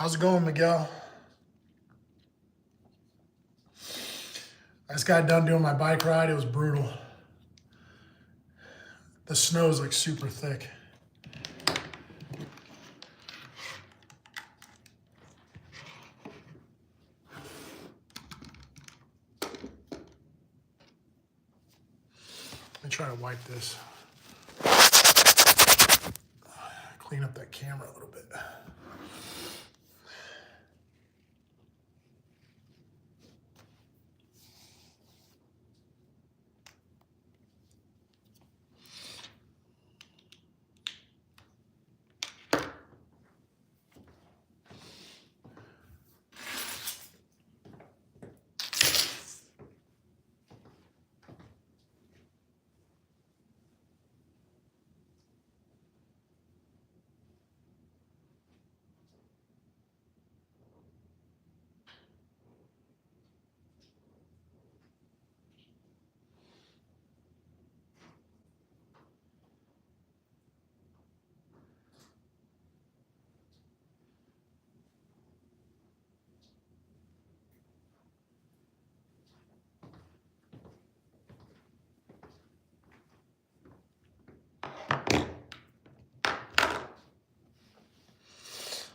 How's it going, Miguel? I just got done doing my bike ride. It was brutal. The snow's like super thick. Let me try to wipe this. Clean up that camera a little bit.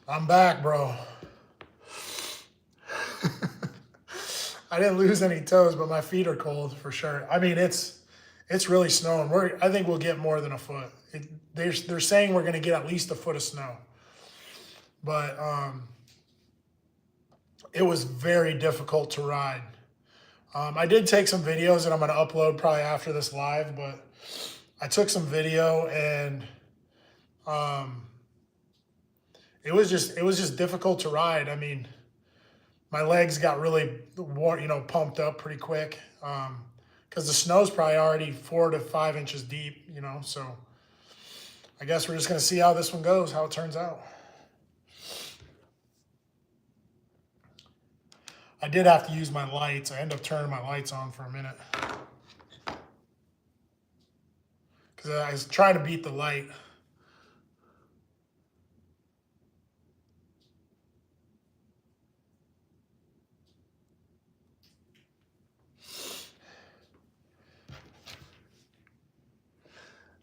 I'm back, bro. I didn't lose any toes, but my feet are cold for sure. I mean, it's really snowing. I think we'll get more than a foot. They're saying we're going to get at least a foot of snow. But it was very difficult to ride. I did take some videos that I'm going to upload probably after this live, but I took some video and it was just difficult to ride. I mean, my legs got really pumped up pretty quick because the snow's probably already 4 to 5 inches deep, so I guess we're just going to see how this one goes, how it turns out. I did have to use my lights. I ended up turning my lights on for a minute because I was trying to beat the light.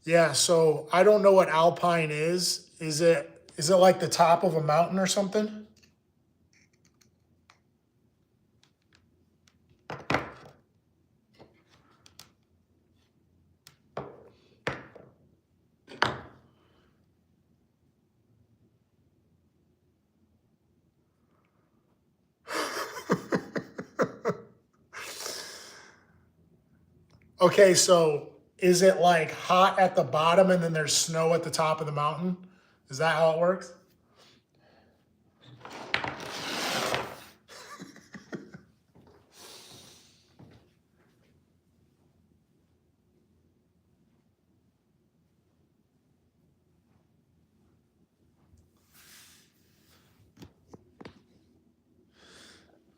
Yeah, so I don't know what alpine is. Is it like the top of a mountain or something? Okay, so is it like hot at the bottom and then there's snow at the top of the mountain? Is that how it works?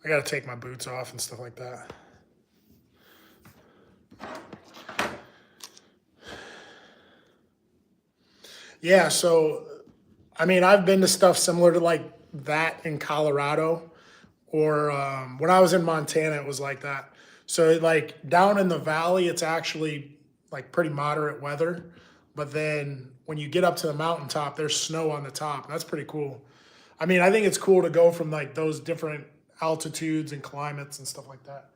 I gotta take my boots off and stuff like that. Yeah, so I mean, I've been to stuff similar to like that in Colorado, or when I was in Montana, it was like that. So like down in the valley, it's actually like pretty moderate weather, but then when you get up to the mountaintop, there's snow on the top. That's pretty cool. I mean, I think it's cool to go from like those different altitudes and climates and stuff like that.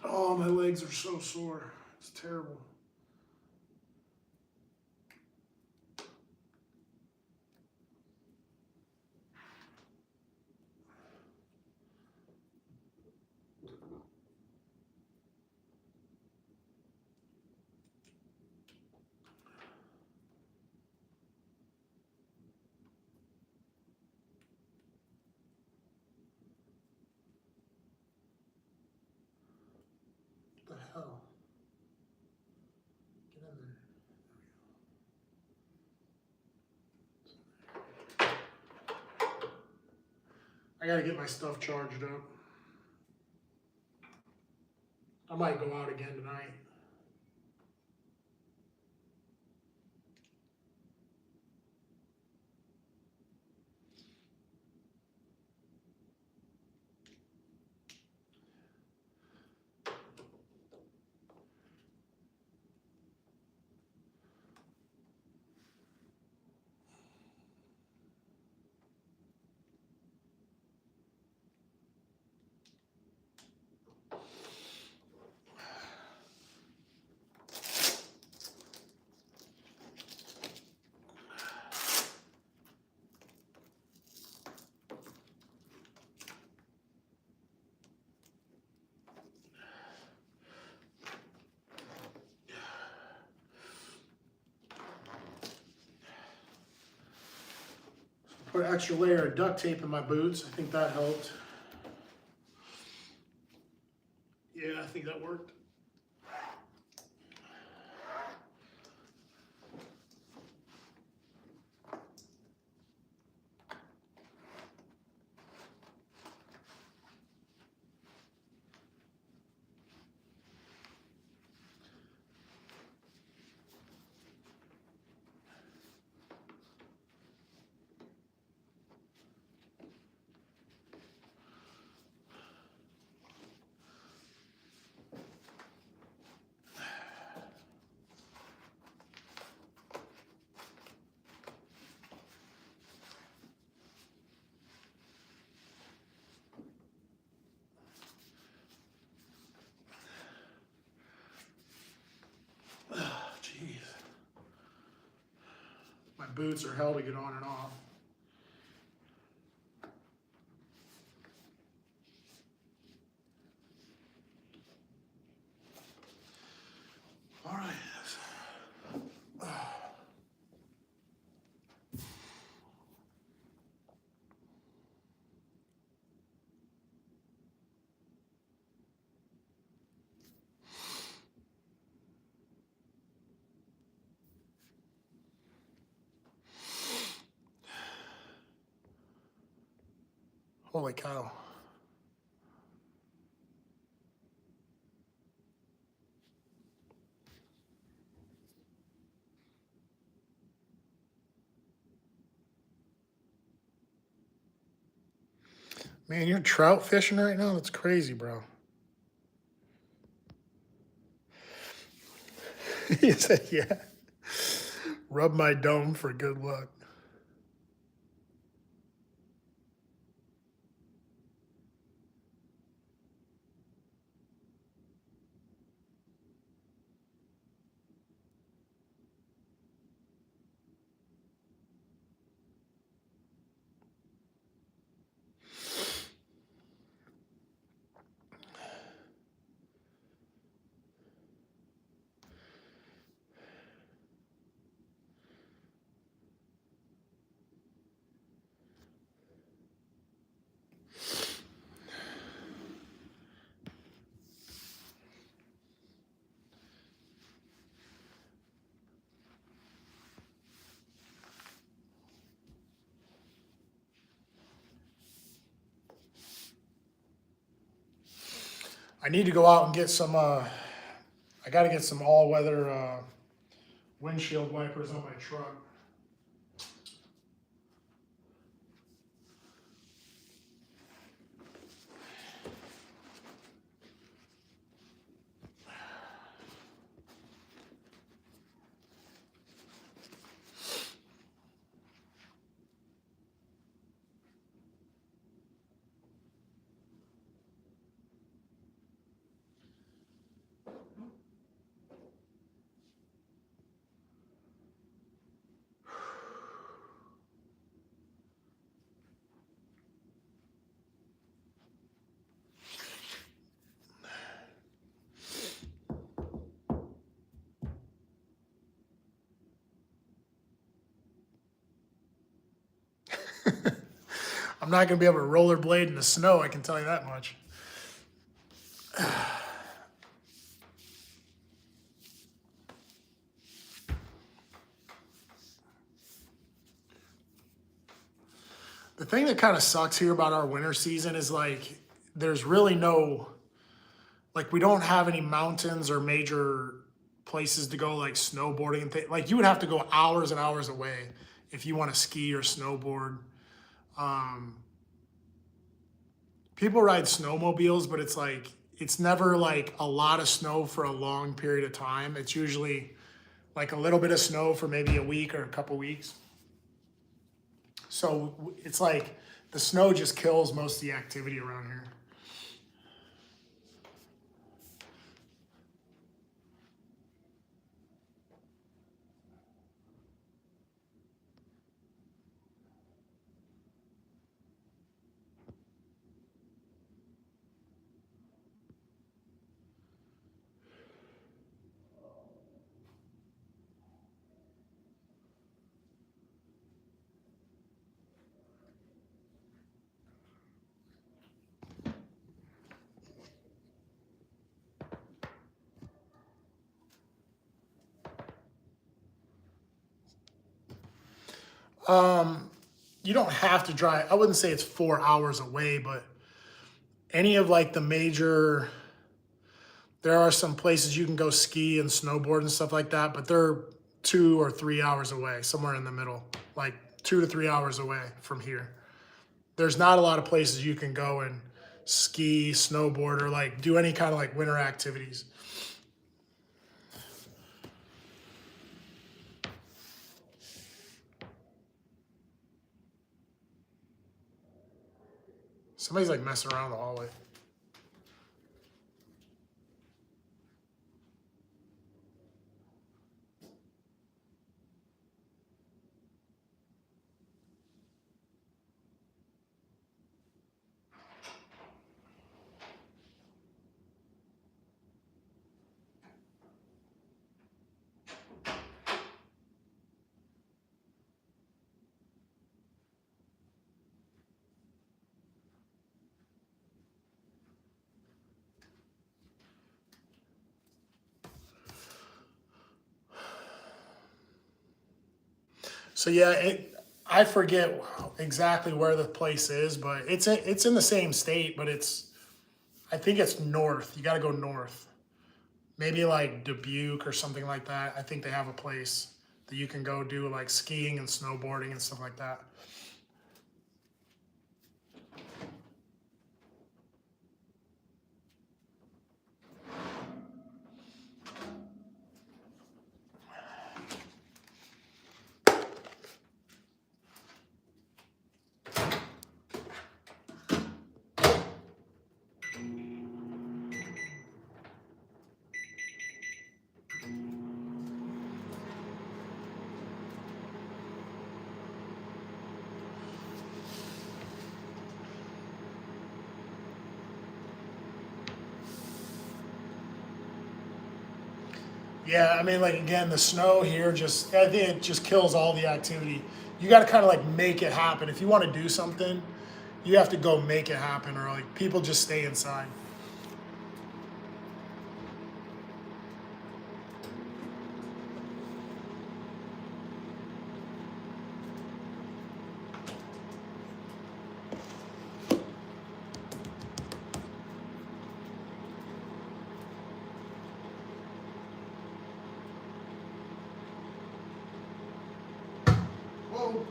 Oh, my legs are so sore. It's terrible. What the hell? Get in there. I gotta get my stuff charged up. I might go out again tonight. Put an extra layer of duct tape in my boots. I think that helped. Yeah, I think that worked. Jeez. My boots are hell to get on and off. All right. Holy cow. Man, you're trout fishing right now? That's crazy, bro. He said, yeah. Rub my dome for good luck. I need to go out and get some, I got to get some all-weather windshield wipers on my truck. I'm not going to be able to rollerblade in the snow, I can tell you that much. The thing that kind of sucks here about our winter season is like, there's really no, like, we don't have any mountains or major places to go, like snowboarding and things. Like, you would have to go hours and hours away if you want to ski or snowboard. People ride snowmobiles, but it's like, it's never like a lot of snow for a long period of time. It's usually like a little bit of snow for maybe a week or a couple weeks. So it's like the snow just kills most of the activity around here. You don't have to drive. I wouldn't say it's 4 hours away, but any of like the major, there are some places you can go ski and snowboard and stuff like that, but they're 2 or 3 hours away, somewhere in the middle, like 2 to 3 hours away from here. There's not a lot of places you can go and ski, snowboard, or like do any kind of like winter activities. Somebody's like messing around in the hallway. So yeah, I forget exactly where the place is, but it's in the same state, but I think it's north. You got to go north. Maybe like Dubuque or something like that. I think they have a place that you can go do like skiing and snowboarding and stuff like that. Yeah, I mean, like again, the snow here I think it just kills all the activity. You got to kind of like make it happen. If you want to do something, you have to go make it happen, or like people just stay inside. Whoa.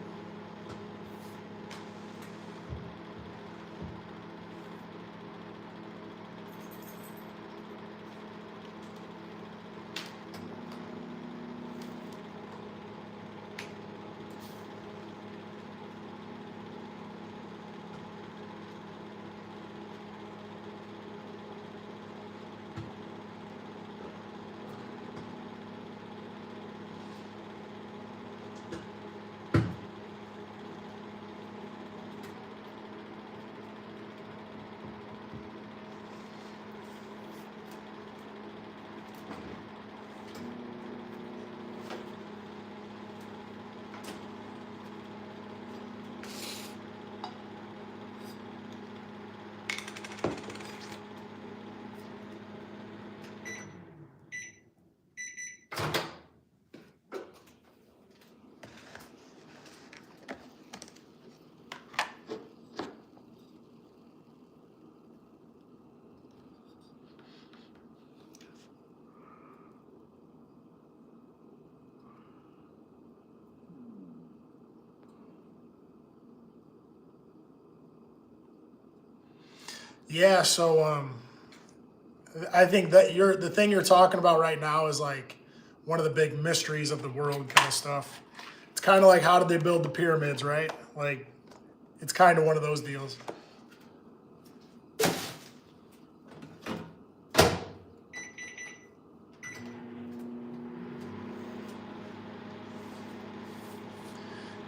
Yeah, so I think that the thing you're talking about right now is like one of the big mysteries of the world kind of stuff. It's kind of like how did they build the pyramids, right? Like it's kind of one of those deals.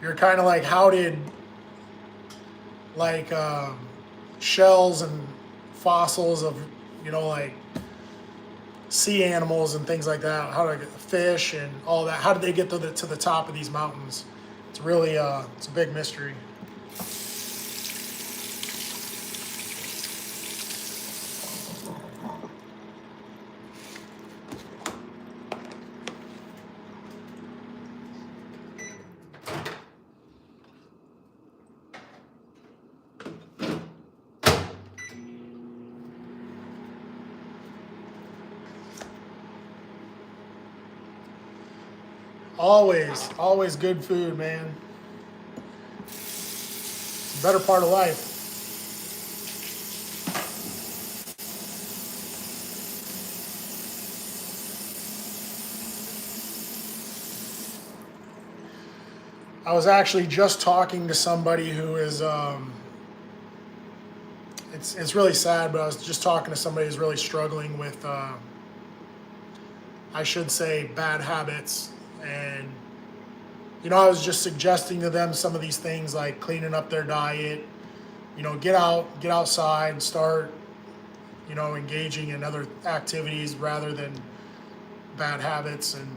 You're kind of like how did like shells and fossils of like sea animals and things like that. How did I get fish and all that? How did they get to the top of these mountains? It's really it's a big mystery. Always good food, man. It's the better part of life. I was actually just talking to somebody who is, it's really sad, but I was just talking to somebody who's really struggling with, I should say, bad habits. And, I was just suggesting to them some of these things like cleaning up their diet, get outside, start, engaging in other activities rather than bad habits. And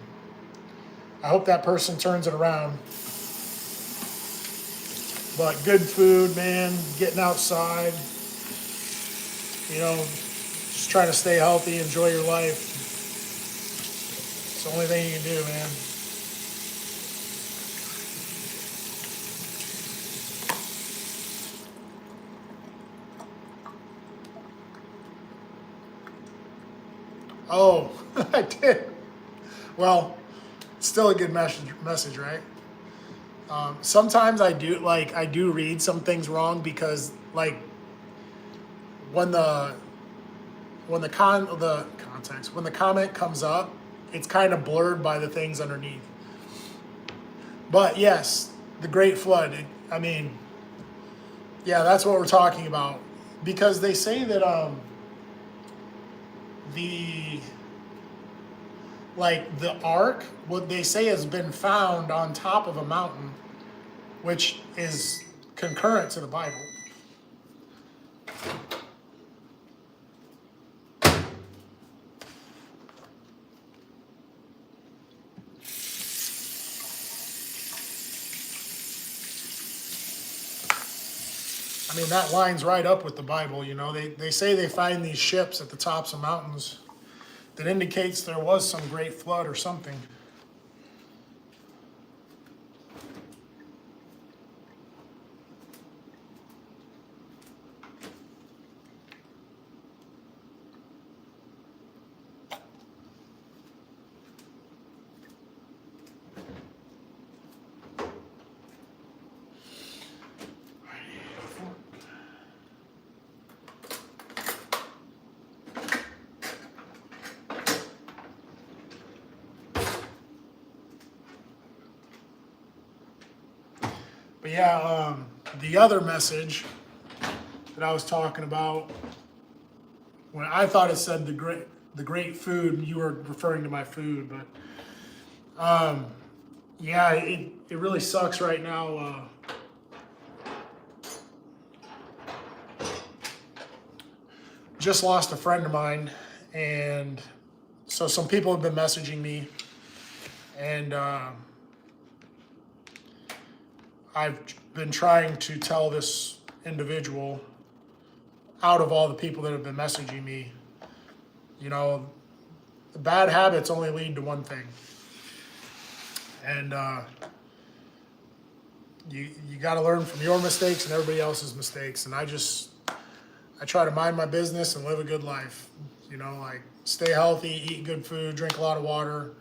I hope that person turns it around. But good food, man, getting outside, just trying to stay healthy, enjoy your life. It's the only thing you can do, man. Oh, I did. Well, still a good message, right? Sometimes I do read some things wrong because like when the context when the comment comes up, it's kind of blurred by the things underneath. But yes, the Great Flood. Yeah, that's what we're talking about because they say that the the ark, what they say has been found on top of a mountain, which is concurrent to the Bible. That lines right up with the Bible. They say they find these ships at the tops of mountains that indicates there was some great flood or something. But yeah, the other message that I was talking about, when I thought it said the great food, you were referring to my food, but yeah, it really sucks right now. Just lost a friend of mine, and so some people have been messaging me, and I've been trying to tell this individual, out of all the people that have been messaging me, the bad habits only lead to one thing. And you got to learn from your mistakes and everybody else's mistakes. And I try to mind my business and live a good life. Like stay healthy, eat good food, drink a lot of water,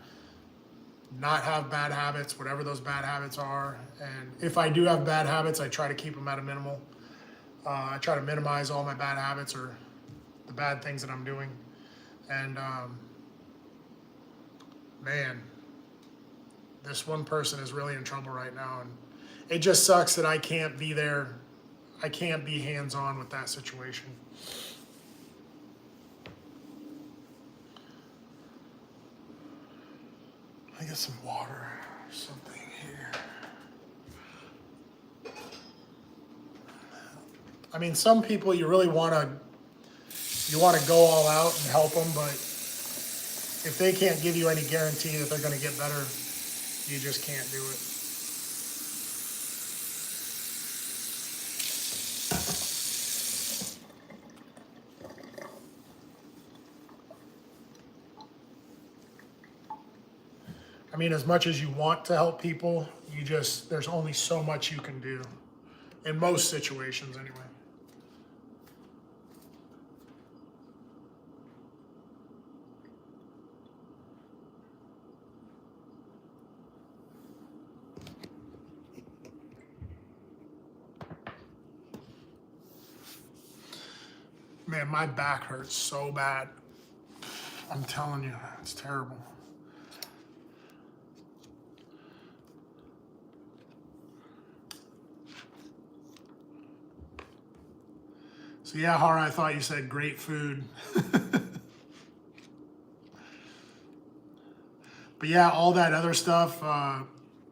not have bad habits, whatever those bad habits are. And if I do have bad habits, I try to keep them at a minimal. I try to minimize all my bad habits or the bad things that I'm doing. And man, this one person is really in trouble right now. And it just sucks that I can't be there. I can't be hands-on with that situation. I get some water or something here. Some people you really want to go all out and help them, but if they can't give you any guarantee that they're going to get better, you just can't do it. As much as you want to help people, there's only so much you can do. In most situations, anyway. Man, my back hurts so bad. I'm telling you, it's terrible. So yeah, Hara, I thought you said great food. But yeah, all that other stuff,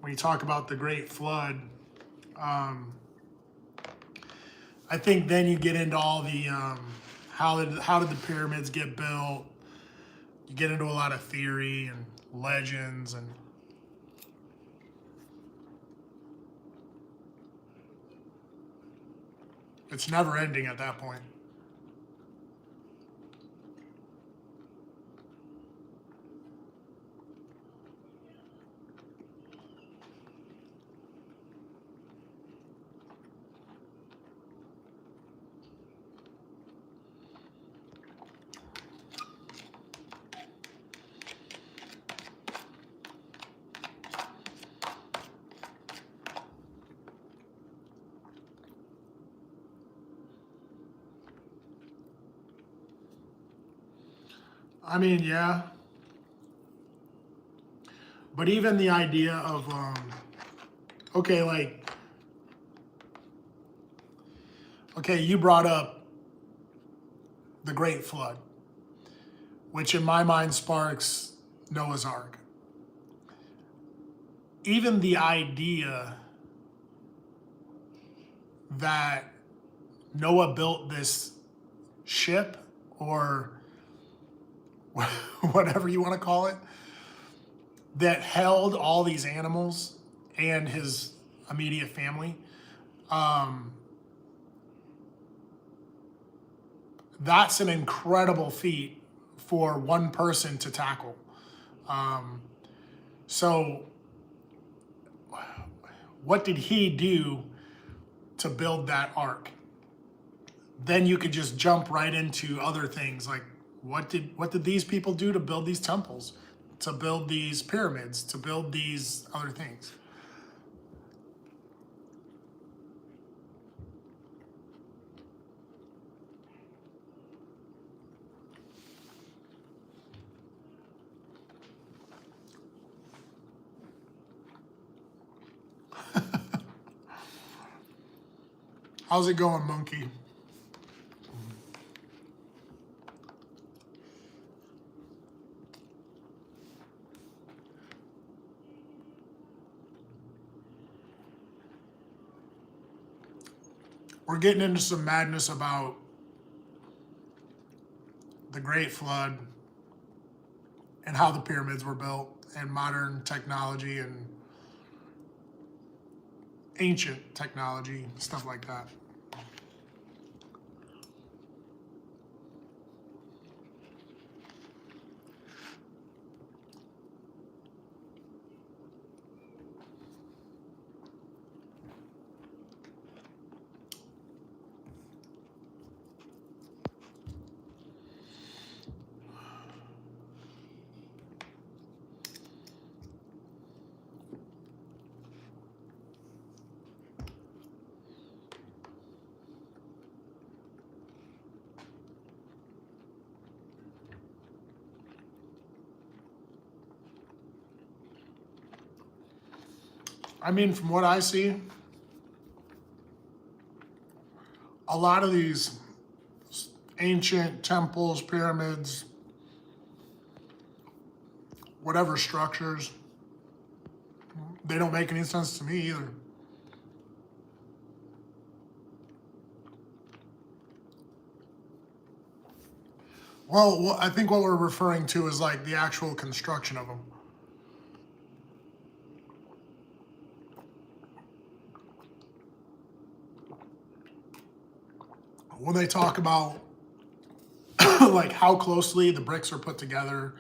when you talk about the Great Flood, I think then you get into all the how did the pyramids get built? You get into a lot of theory and legends, and it's never ending at that point. I mean, yeah, but even the idea of okay, like okay, you brought up the Great Flood, which in my mind sparks Noah's Ark. Even the idea that Noah built this ship or whatever you want to call it that held all these animals and his immediate family, that's an incredible feat for one person to tackle. So what did he do to build that ark? Then you could just jump right into other things like what did these people do to build these temples, to build these pyramids, to build these other things? How's it going, monkey? We're getting into some madness about the Great Flood and how the pyramids were built and modern technology and ancient technology, stuff like that. I mean, from what I see, a lot of these ancient temples, pyramids, whatever structures, they don't make any sense to me either. Well, I think what we're referring to is like the actual construction of them. When they talk about like how closely the bricks are put together,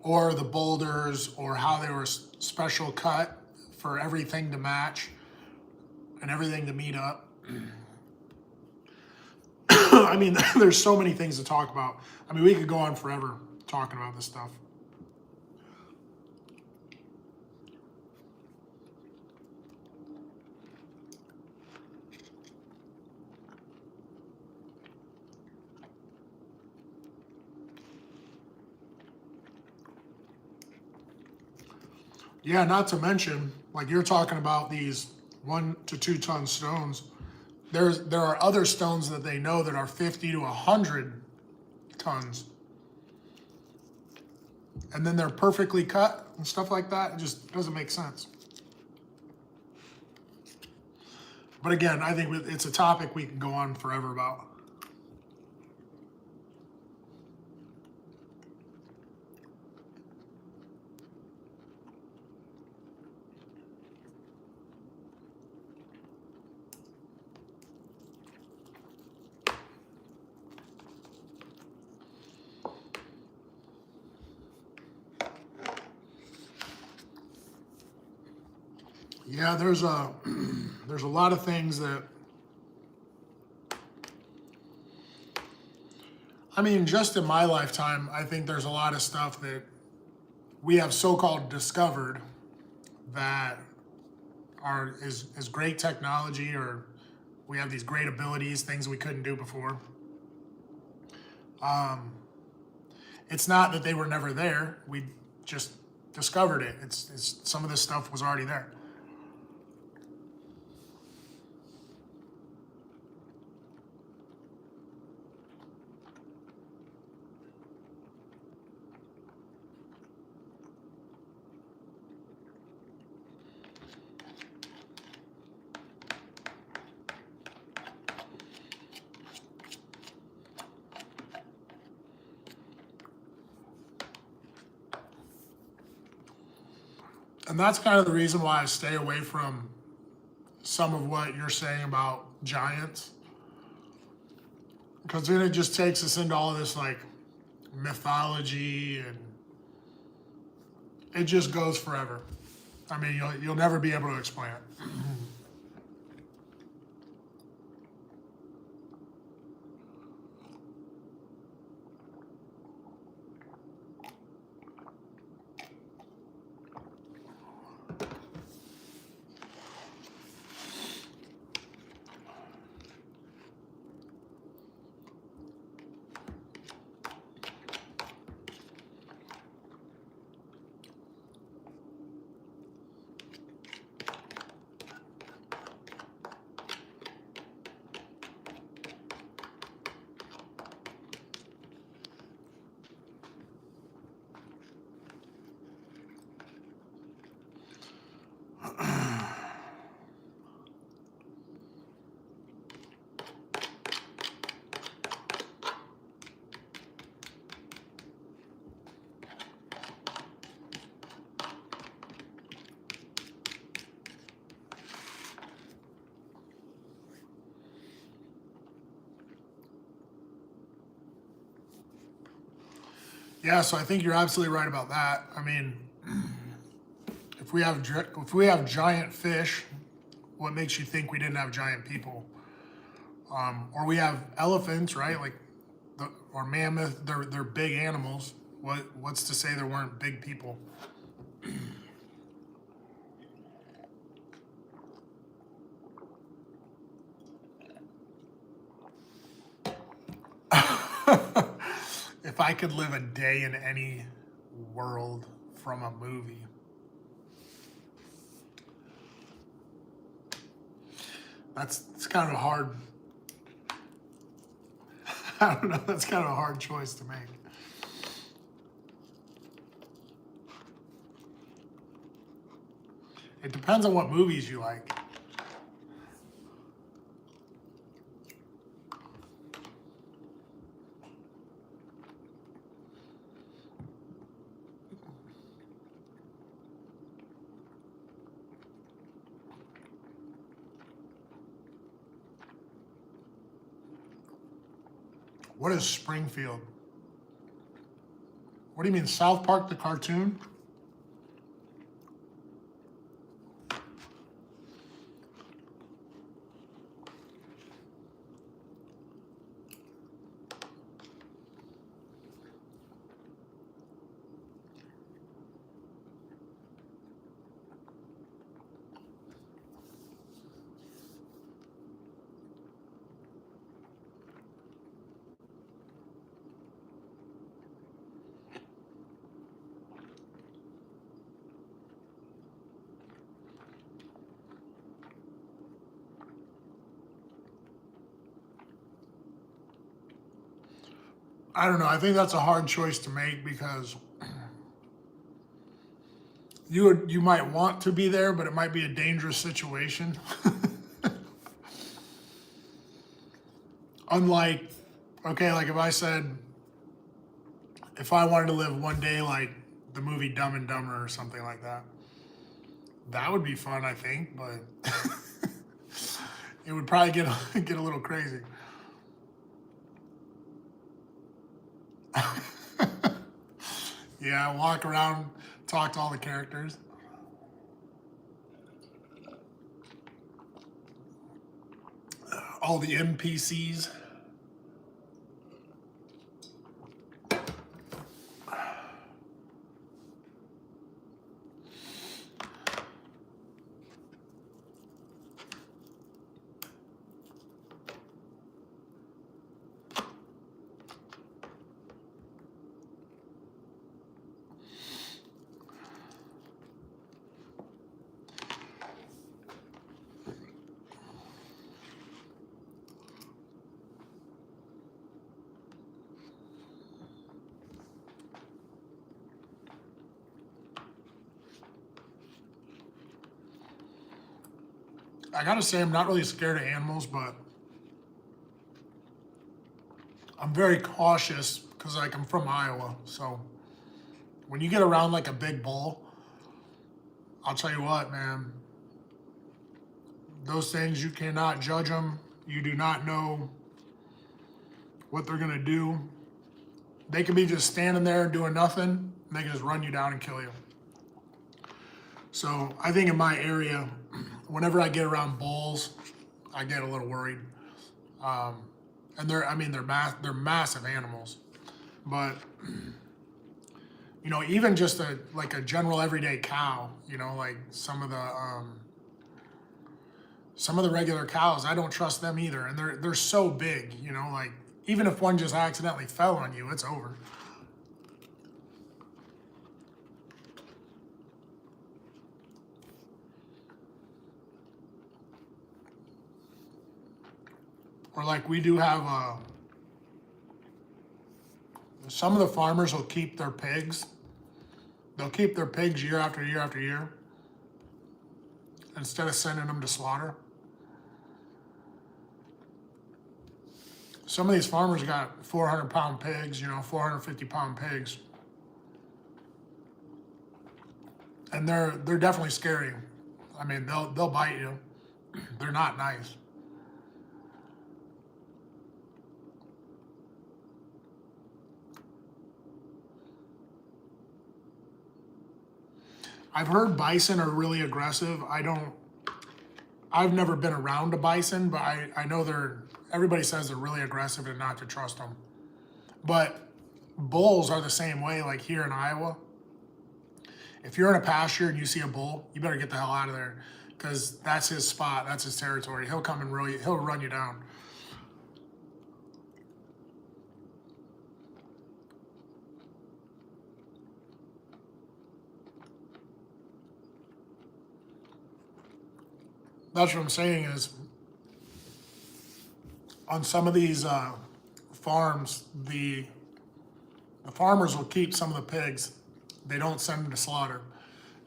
or the boulders, or how they were special cut for everything to match and everything to meet up. I mean, there's so many things to talk about. I mean, we could go on forever talking about this stuff. Yeah, not to mention, like you're talking about these 1 to 2 ton stones. There are other stones that they know that are 50 to 100 tons, and then they're perfectly cut and stuff like that. It just doesn't make sense. But again, I think it's a topic we can go on forever about. Yeah, there's a there's a lot of things that, I mean, just in my lifetime, I think there's a lot of stuff that we have so-called discovered that is great technology, or we have these great abilities, things we couldn't do before. It's not that they were never there. We just discovered it. It's some of this stuff was already there. And that's kind of the reason why I stay away from some of what you're saying about giants, because then it just takes us into all this like mythology, and it just goes forever. I mean, you'll never be able to explain it. Yeah, so I think you're absolutely right about that. I mean, if we have giant fish, what makes you think we didn't have giant people? Or we have elephants, right? Like or mammoth. They're big animals. What's to say there weren't big people? If I could live a day in any world from a movie, it's kind of a hard. I don't know. That's kind of a hard choice to make. It depends on what movies you like. What is Springfield? What do you mean, South Park the cartoon? I don't know. I think that's a hard choice to make because you might want to be there, but it might be a dangerous situation. Unlike, okay, like if I said, if I wanted to live one day like the movie Dumb and Dumber or something like that, that would be fun, I think, but it would probably get a little crazy. Yeah, walk around, talk to all the characters. All the NPCs. I gotta say, I'm not really scared of animals, but I'm very cautious because, like, I'm from Iowa. So when you get around like a big bull, I'll tell you what, man, those things, you cannot judge them. You do not know what they're gonna do. They can be just standing there doing nothing, and they can just run you down and kill you. So I think in my area, whenever I get around bulls, I get a little worried. And they're massive animals, but even just like a general everyday cow, like some of the regular cows, I don't trust them either, and they're so big, like even if one just accidentally fell on you, it's over. Or like we do have some of the farmers will keep their pigs. They'll keep their pigs year after year after year instead of sending them to slaughter. Some of these farmers got 400-pound pigs, 450-pound pigs. And they're definitely scary. I mean, they'll bite you. They're not nice. I've heard bison are really aggressive. I've never been around a bison, but I know everybody says they're really aggressive and not to trust them. But bulls are the same way, like here in Iowa. If you're in a pasture and you see a bull, you better get the hell out of there because that's his spot, that's his territory. He'll come and he'll run you down. That's what I'm saying is, on some of these farms, the farmers will keep some of the pigs. They don't send them to slaughter.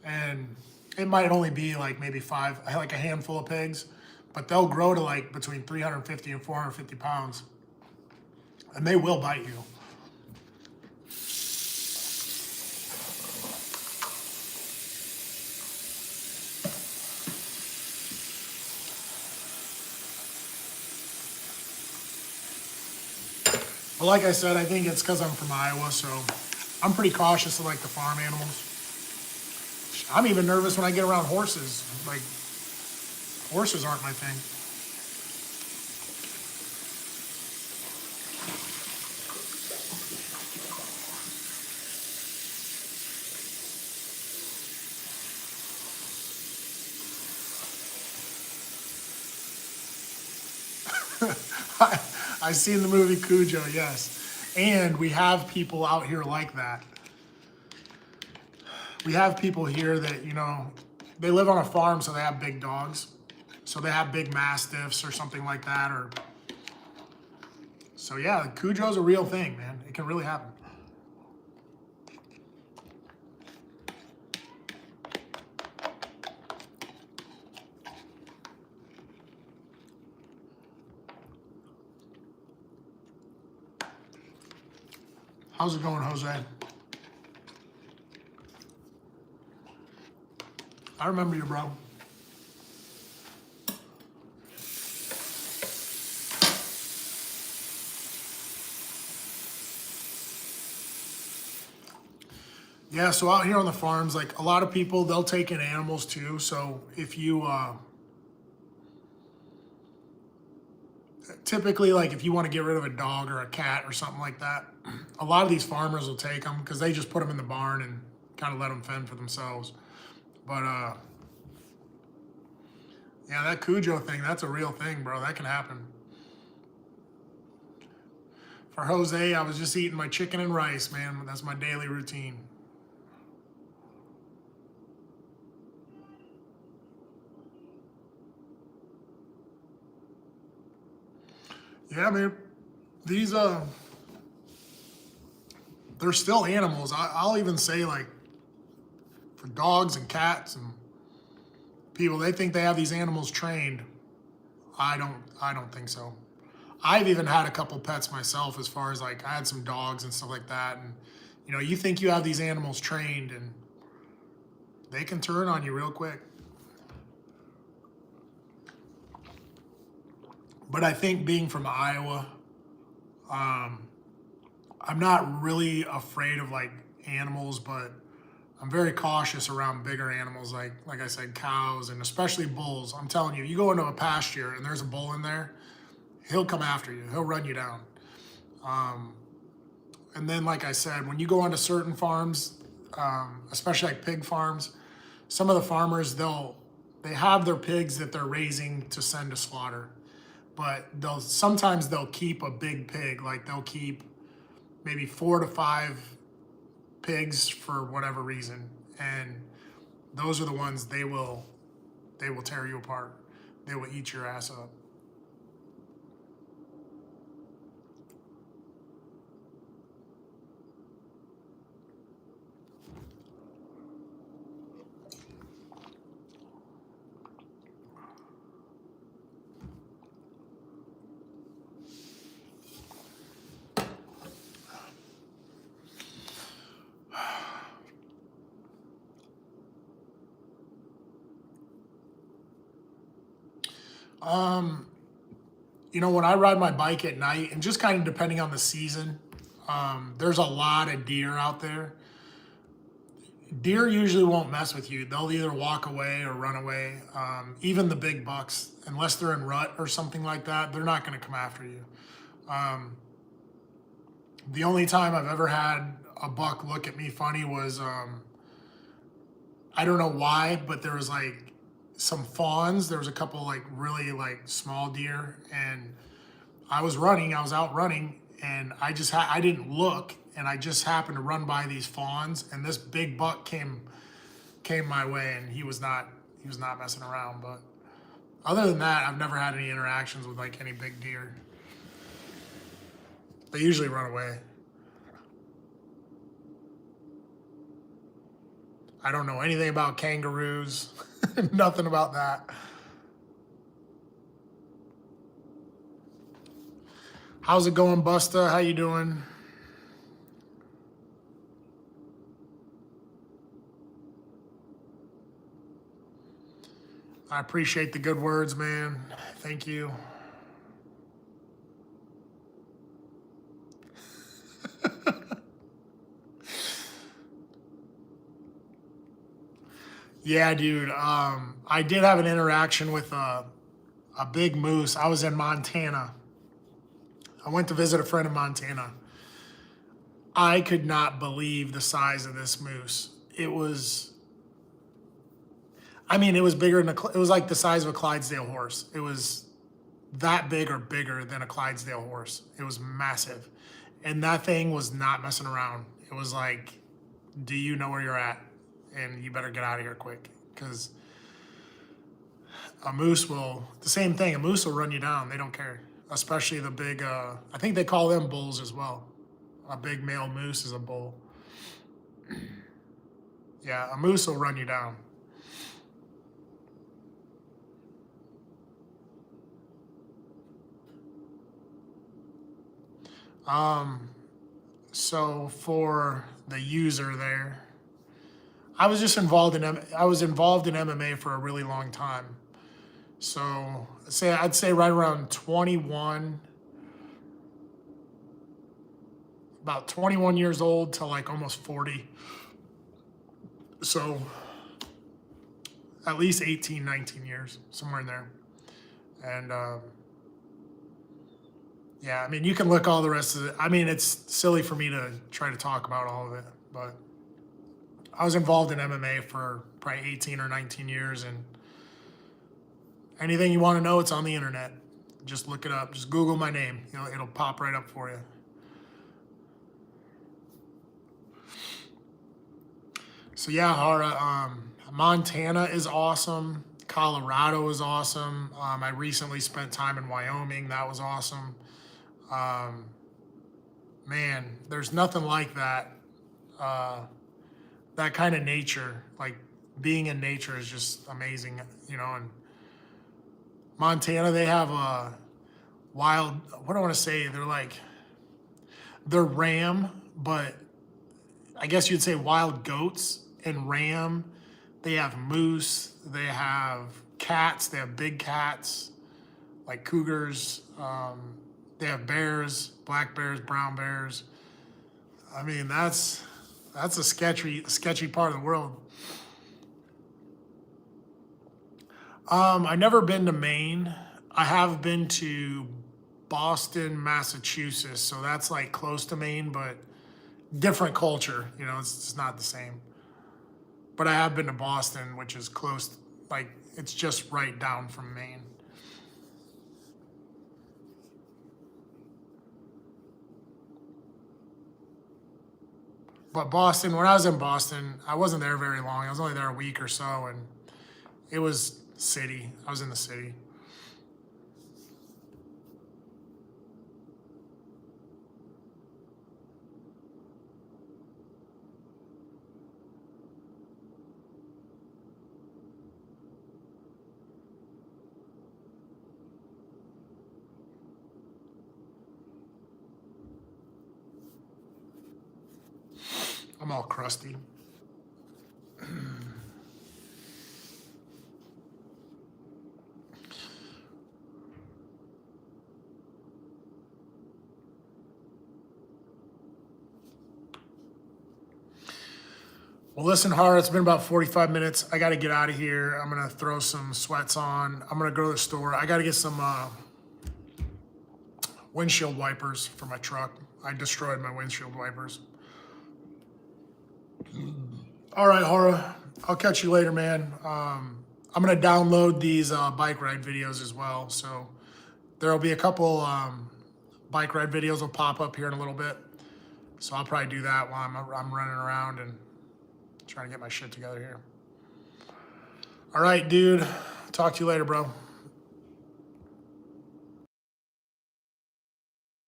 And it might only be like maybe like a handful of pigs, but they'll grow to like between 350 and 450 pounds. And they will bite you. But like I said, I think it's because I'm from Iowa, so I'm pretty cautious of like the farm animals. I'm even nervous when I get around horses. Like, horses aren't my thing. I've seen the movie Cujo, yes. And we have people out here like that. We have people here that, they live on a farm, so they have big dogs. So they have big mastiffs or something like that. So yeah, Cujo's a real thing, man. It can really happen. How's it going, Jose? I remember you, bro. Yeah, so out here on the farms, like a lot of people, they'll take in animals too. So if you, typically like if you want to get rid of a dog or a cat or something like that, a lot of these farmers will take them because they just put them in the barn and kind of let them fend for themselves. But yeah, that Cujo thing, that's a real thing, bro. That can happen. For Jose, I was just eating my chicken and rice, man. That's my daily routine. Yeah, man. These they're still animals. I'll even say like for dogs and cats and people, they think they have these animals trained. I don't think so. I've even had a couple pets myself, as far as like I had some dogs and stuff like that. And you know, you think you have these animals trained and they can turn on you real quick. But I think being from Iowa, I'm not really afraid of like animals, but I'm very cautious around bigger animals, like I said, cows and especially bulls. I'm telling you, you go into a pasture and there's a bull in there, he'll come after you. He'll run you down. And then, like I said, when you go onto certain farms, especially like pig farms, some of the farmers they have their pigs that they're raising to send to slaughter, but sometimes they'll keep a big pig, like they'll keep maybe 4 to 5 pigs for whatever reason, and those are the ones they will tear you apart. They will eat your ass up. You know, when I ride my bike at night, and just kind of depending on the season, there's a lot of deer out there. Deer usually won't mess with you. They'll either walk away or run away. Even the big bucks, unless they're in rut or something like that, they're not going to come after you. The only time I've ever had a buck look at me funny was, I don't know why, but there was like some fawns. There was a couple like really like small deer, and I was out running, and I didn't look, and I just happened to run by these fawns, and this big buck came my way, and he was not messing around. But other than that, I've never had any interactions with like any big deer. They usually run away. I don't know anything about kangaroos. Nothing about that. How's it going, Busta? How you doing? I appreciate the good words, man. Thank you. Yeah, dude. I did have an interaction with a big moose. I was in Montana. I went to visit a friend in Montana. I could not believe the size of this moose. It was, I mean, it was bigger than it was like the size of a Clydesdale horse. It was that big or bigger than a Clydesdale horse. It was massive. And that thing was not messing around. It was like, do you know where you're at? And you better get out of here quick, because the same thing, a moose will run you down. They don't care. Especially the big, I think they call them bulls as well. a big male moose is a bull. Yeah, a moose will run you down. So for the user there, I was just involved in I was involved in MMA for a really long time. So I'd say right around 21, about 21 years old to like almost 40. So at least 18, 19 years, somewhere in there. And yeah, I mean, you can look all the rest of it. I mean, it's silly for me to try to talk about all of it, but I was involved in MMA for probably 18 or 19 years. And anything you want to know, it's on the internet. Just look it up. Just Google my name. You know, it'll pop right up for you. So yeah, Hara, Montana is awesome. Colorado is awesome. I recently spent time in Wyoming. That was awesome. Man, there's nothing like that. That kind of nature, like being in nature is just amazing, you know. And Montana, they have a wild, what do I want to say? They're ram, but I guess you'd say wild goats and ram. They have moose, they have cats, they have big cats, like cougars. They have bears, black bears, brown bears. I mean, that's a sketchy part of the world. I've never been to Maine. I have been to Boston, Massachusetts, so that's like close to Maine, but different culture. You know, it's not the same. But I have been to Boston, which is close, like it's just right down from Maine. But Boston, when I was in Boston, I wasn't there very long. I was only there a week or so, and it was city. I was in the city. I'm all crusty. Well, listen, Hara, it's been about 45 minutes. I got to get out of here. I'm going to throw some sweats on. I'm going to go to the store. I got to get some windshield wipers for my truck. I destroyed my windshield wipers. All right, Hara, I'll catch you later, man. I'm going to download these bike ride videos as well. So there'll be a couple bike ride videos will pop up here in a little bit. So I'll probably do that while I'm running around and trying to get my shit together here. All right, dude. Talk to you later, bro.